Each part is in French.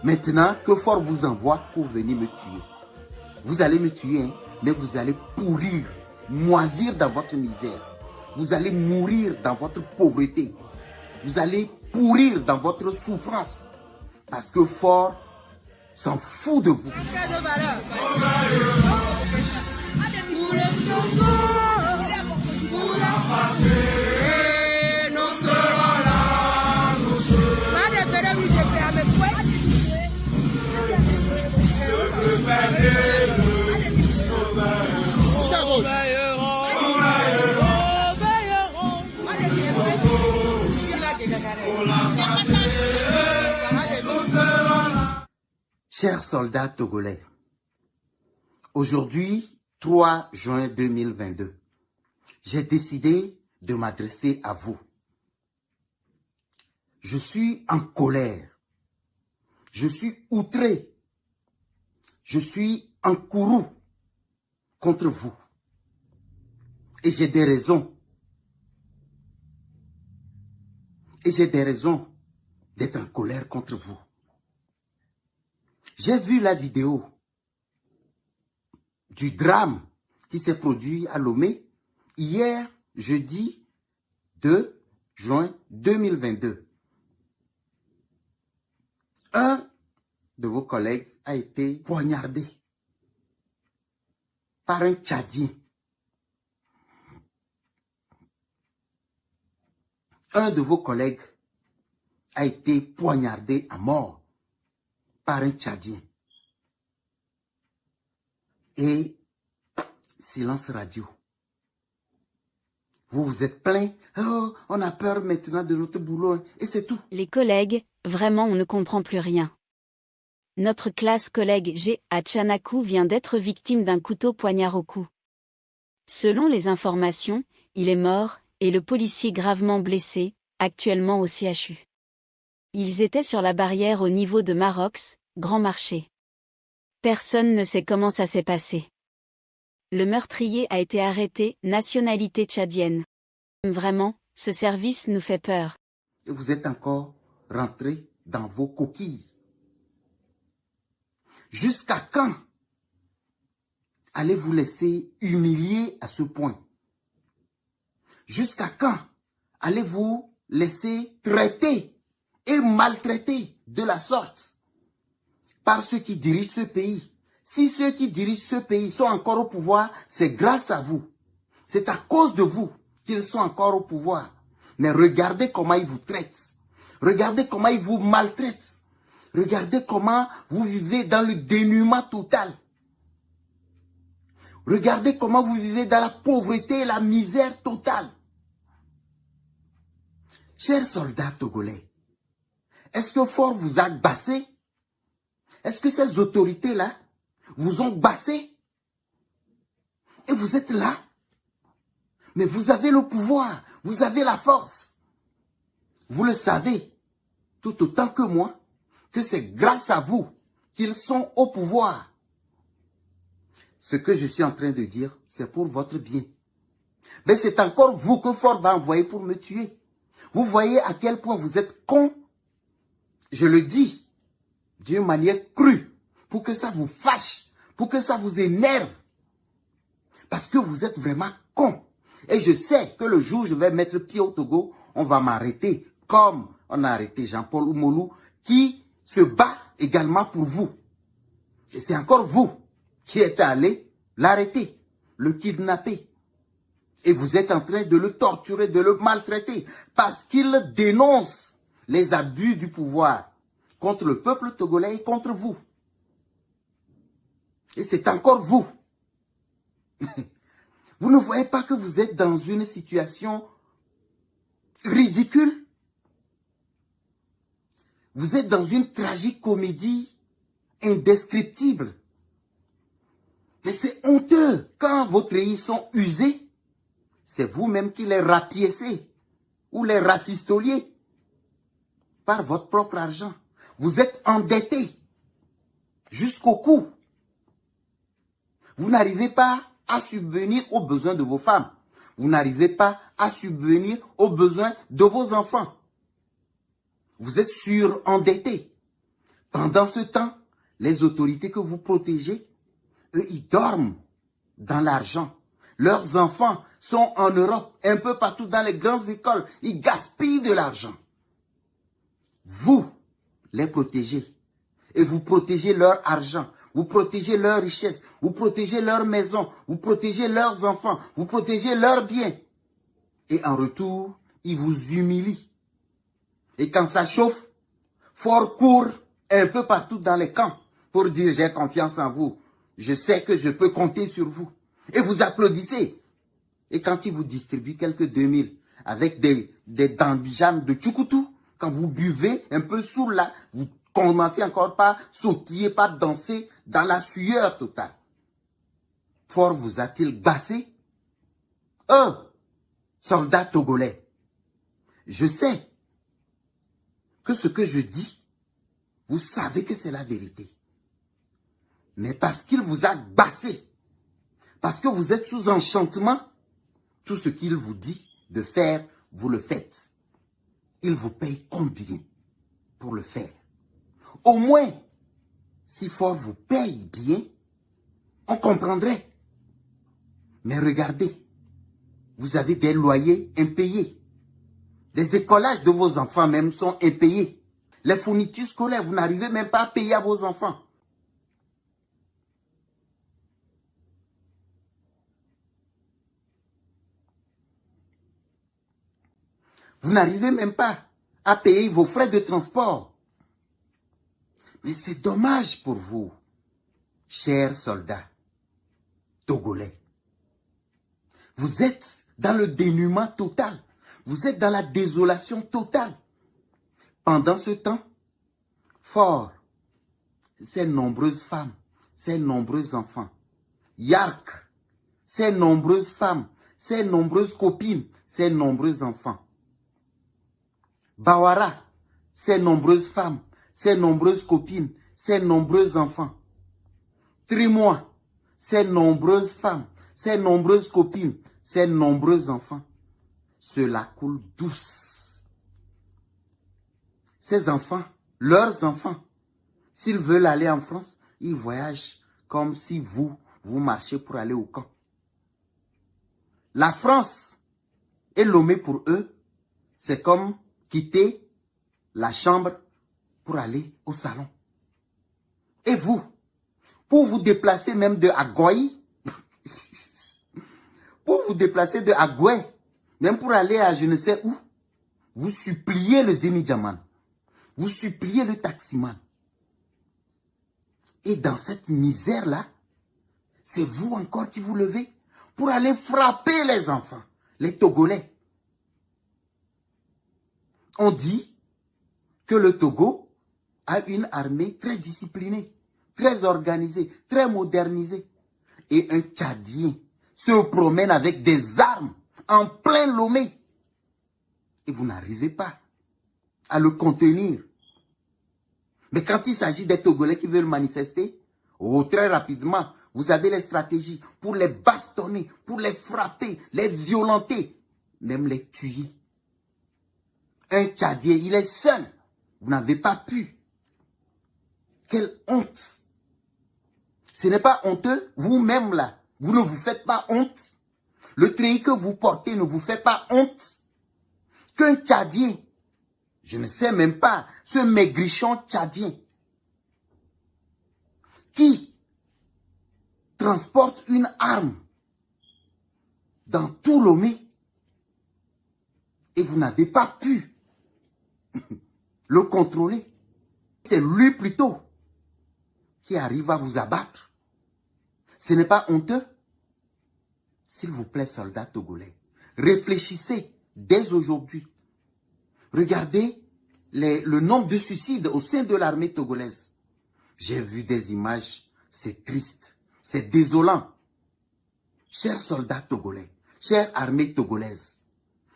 Maintenant que fort vous envoie pour venir me tuer. Vous allez me tuer, hein, mais vous allez pourrir, moisir dans votre misère. Vous allez mourir dans votre pauvreté. Vous allez pourrir dans votre souffrance. Parce que fort s'en fout de vous. Chers soldats togolais, aujourd'hui, 3 juin 2022, j'ai décidé de m'adresser à vous. Je suis en colère, je suis outré, je suis en courroux contre vous. Et j'ai des raisons. Et j'ai des raisons d'être en colère contre vous. J'ai vu la vidéo du drame qui s'est produit à Lomé hier, jeudi 2 juin 2022. Un de vos collègues a été poignardé par un Tchadien. Un de vos collègues a été poignardé à mort par un Tchadien. Et silence radio. Vous vous êtes plaint, oh, on a peur maintenant de notre boulot, et c'est tout. Les collègues, vraiment on ne comprend plus rien. Notre classe collègue G à Tchanakou vient d'être victime d'un couteau poignard au cou. Selon les informations, il est mort, et le policier gravement blessé, actuellement au CHU. Ils étaient sur la barrière au niveau de Marox, Grand Marché. Personne ne sait comment ça s'est passé. Le meurtrier a été arrêté, nationalité tchadienne. Vraiment, ce service nous fait peur. Et vous êtes encore rentrés dans vos coquilles. Jusqu'à quand allez-vous laisser humilier à ce point? Jusqu'à quand allez-vous laisser traiter et maltraiter de la sorte par ceux qui dirigent ce pays? Si ceux qui dirigent ce pays sont encore au pouvoir, c'est grâce à vous. C'est à cause de vous qu'ils sont encore au pouvoir. Mais regardez comment ils vous traitent. Regardez comment ils vous maltraitent. Regardez comment vous vivez dans le dénuement total. Regardez comment vous vivez dans la pauvreté et la misère totale. Chers soldats togolais, est-ce que fort vous a bassé? Est-ce que ces autorités-là vous ont bassé? Et vous êtes là? Mais vous avez le pouvoir, vous avez la force. Vous le savez, tout autant que moi, que c'est grâce à vous qu'ils sont au pouvoir. Ce que je suis en train de dire, c'est pour votre bien. Mais c'est encore vous que Fort va envoyer pour me tuer. Vous voyez à quel point vous êtes con. Je le dis d'une manière crue, pour que ça vous fâche, pour que ça vous énerve. Parce que vous êtes vraiment con. Et je sais que le jour où je vais mettre pied au Togo, on va m'arrêter, comme on a arrêté Jean-Paul Oumolou, qui se bat également pour vous. Et c'est encore vous qui êtes allé l'arrêter, le kidnapper. Et vous êtes en train de le torturer, de le maltraiter, parce qu'il dénonce les abus du pouvoir contre le peuple togolais et contre vous. Et c'est encore vous. Vous ne voyez pas que vous êtes dans une situation ridicule? Vous êtes dans une tragique comédie indescriptible. Mais c'est honteux. Quand vos treillis sont usés, c'est vous-même qui les rapiécez ou les rafistoliez par votre propre argent. Vous êtes endettés jusqu'au cou. Vous n'arrivez pas à subvenir aux besoins de vos femmes. Vous n'arrivez pas à subvenir aux besoins de vos enfants. Vous êtes surendettés. Pendant ce temps, les autorités que vous protégez, eux, ils dorment dans l'argent. Leurs enfants sont en Europe, un peu partout dans les grandes écoles. Ils gaspillent de l'argent. Vous les protégez. Et vous protégez leur argent. Vous protégez leur richesse. Vous protégez leur maison. Vous protégez leurs enfants. Vous protégez leurs biens. Et en retour, ils vous humilient. Et quand ça chauffe, Faure court un peu partout dans les camps pour dire j'ai confiance en vous. Je sais que je peux compter sur vous. Et vous applaudissez. Et quand ils vous distribuent quelques 2000 avec des dambijams de tchoukoutou, quand vous buvez un peu sous là, vous commencez encore par sautiller, par danser dans la sueur totale. Faure vous a-t-il bassé? Soldats togolais, je sais que ce que je dis, vous savez que c'est la vérité. Mais parce qu'il vous a bassé, parce que vous êtes sous enchantement, tout ce qu'il vous dit de faire, vous le faites. Il vous paye combien pour le faire? Au moins, si Faure vous paye bien, on comprendrait. Mais regardez, vous avez des loyers impayés. Les écolages de vos enfants même sont impayés. Les fournitures scolaires, vous n'arrivez même pas à payer à vos enfants. Vous n'arrivez même pas à payer vos frais de transport. Mais c'est dommage pour vous, chers soldats togolais. Vous êtes dans le dénuement total. Vous êtes dans la désolation totale. Pendant ce temps, Faure, ces nombreuses femmes, ces nombreux enfants, Yark, ces nombreuses femmes, ces nombreuses copines, ces nombreux enfants, Bawara, ces nombreuses femmes, ces nombreuses copines, ces nombreux enfants, Trimois, ces nombreuses femmes, ces nombreuses copines, ces nombreux enfants, cela coule douce. Ces enfants, leurs enfants, s'ils veulent aller en France, ils voyagent comme si vous marchez pour aller au camp. La France et Lomé pour eux, c'est comme quitter la chambre pour aller au salon. Et vous, pour vous déplacer même de Agoy, pour vous déplacer de Agoué, même pour aller à je ne sais où, vous suppliez le Zénidjaman, vous suppliez le taximan. Et dans cette misère-là, c'est vous encore qui vous levez pour aller frapper les enfants, les Togolais. On dit que le Togo a une armée très disciplinée, très organisée, très modernisée. Et un Tchadien se promène avec des armes en plein Lomé. Et vous n'arrivez pas à le contenir. Mais quand il s'agit des Togolais qui veulent manifester, très rapidement, vous avez les stratégies pour les bastonner, pour les frapper, les violenter, même les tuer. Un Tchadien, il est seul. Vous n'avez pas pu. Quelle honte. Ce n'est pas honteux, vous-même là. Vous ne vous faites pas honte. Le treillis que vous portez ne vous fait pas honte. Qu'un Tchadien, je ne sais même pas, ce maigrichon Tchadien, qui transporte une arme dans tout Lomé, et vous n'avez pas pu le contrôler. C'est lui plutôt qui arrive à vous abattre. Ce n'est pas honteux? S'il vous plaît, soldats togolais, réfléchissez dès aujourd'hui. Regardez le nombre de suicides au sein de l'armée togolaise. J'ai vu des images, c'est triste, c'est désolant. Chers soldats togolais, chère armée togolaise,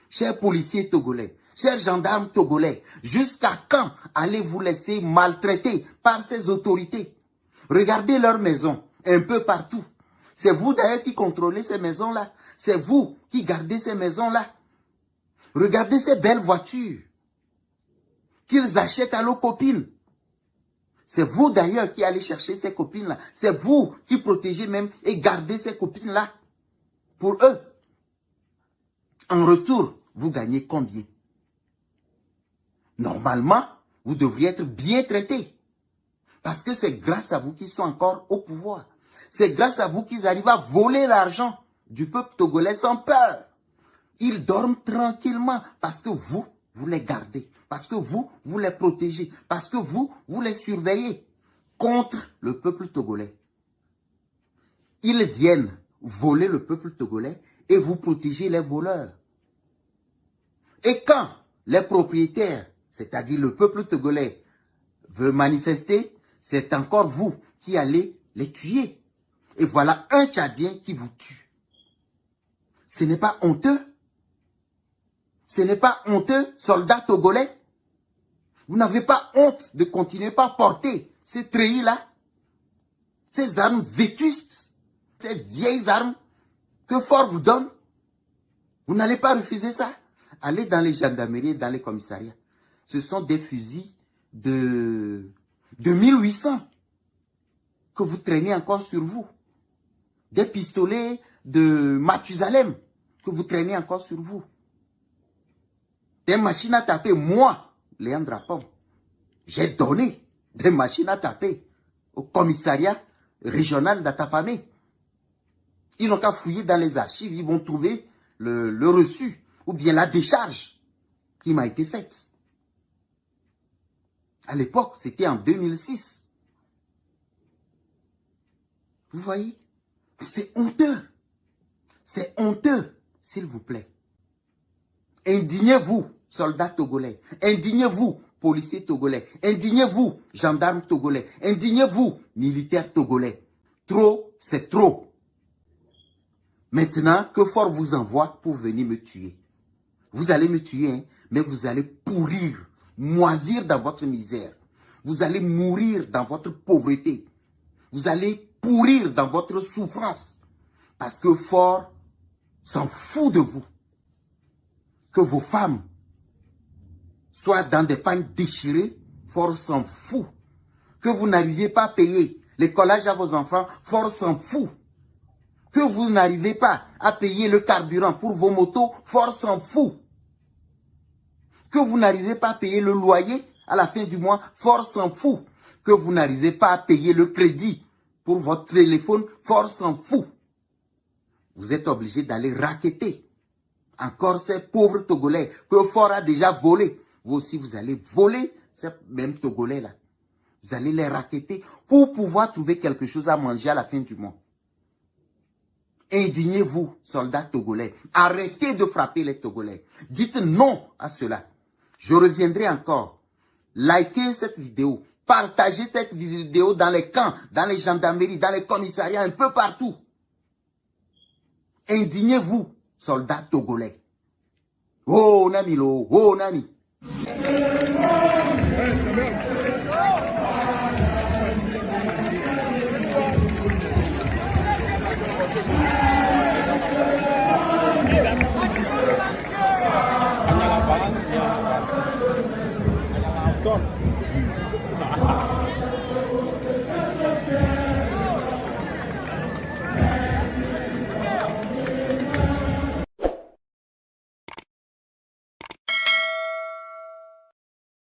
chers policiers togolais, chers gendarmes togolais, jusqu'à quand allez-vous laisser maltraiter par ces autorités? Regardez leurs maisons, un peu partout. C'est vous d'ailleurs qui contrôlez ces maisons-là. C'est vous qui gardez ces maisons-là. Regardez ces belles voitures qu'ils achètent à leurs copines. C'est vous d'ailleurs qui allez chercher ces copines-là. C'est vous qui protégez même et gardez ces copines-là pour eux. En retour, vous gagnez combien? Normalement, vous devriez être bien traités. Parce que c'est grâce à vous qu'ils sont encore au pouvoir. C'est grâce à vous qu'ils arrivent à voler l'argent du peuple togolais sans peur. Ils dorment tranquillement parce que vous les gardez. Parce que vous les protégez. Parce que vous les surveillez contre le peuple togolais. Ils viennent voler le peuple togolais et vous protégez les voleurs. Et quand les propriétaires, c'est-à-dire le peuple togolais, veut manifester, c'est encore vous qui allez les tuer. Et voilà un Tchadien qui vous tue. Ce n'est pas honteux? Ce n'est pas honteux, soldats togolais? Vous n'avez pas honte de continuer par porter ces treillis-là? Ces armes vétustes? Ces vieilles armes que Fort vous donne? Vous n'allez pas refuser ça? Allez dans les gendarmeries, dans les commissariats. Ce sont des fusils de 1800 que vous traînez encore sur vous. Des pistolets de Mathusalem que vous traînez encore sur vous. Des machines à taper. Moi, Léandre Apom, j'ai donné des machines à taper au commissariat régional d'Atapamé. Ils n'ont qu'à fouiller dans les archives, ils vont trouver le reçu ou bien la décharge qui m'a été faite. À l'époque, c'était en 2006. Vous voyez? C'est honteux. C'est honteux, s'il vous plaît. Indignez-vous, soldats togolais. Indignez-vous, policiers togolais. Indignez-vous, gendarmes togolais. Indignez-vous, militaires togolais. Trop, c'est trop. Maintenant que Fort vous envoie pour venir me tuer. Vous allez me tuer, hein, mais vous allez pourrir, moisir dans votre misère. Vous allez mourir dans votre pauvreté. Vous allez pourrir dans votre souffrance. Parce que Fort s'en fout de vous. Que vos femmes soient dans des pagnes déchirées, Fort s'en fout. Que vous n'arrivez pas à payer les collages à vos enfants, Fort s'en fout. Que vous n'arrivez pas à payer le carburant pour vos motos, Fort s'en fout. Que vous n'arrivez pas à payer le loyer à la fin du mois, Fort s'en fout. Que vous n'arrivez pas à payer le crédit pour votre téléphone, Fort s'en fout. Vous êtes obligé d'aller racketter encore ces pauvres Togolais que Fort a déjà volés. Vous aussi, vous allez voler ces mêmes Togolais-là. Vous allez les racketter pour pouvoir trouver quelque chose à manger à la fin du mois. Indignez-vous, soldats togolais. Arrêtez de frapper les Togolais. Dites non à cela. Je reviendrai encore. Likez cette vidéo. Partagez cette vidéo dans les camps, dans les gendarmeries, dans les commissariats, un peu partout. Indignez-vous, soldats togolais. Oh, Namilo, oh, Nami.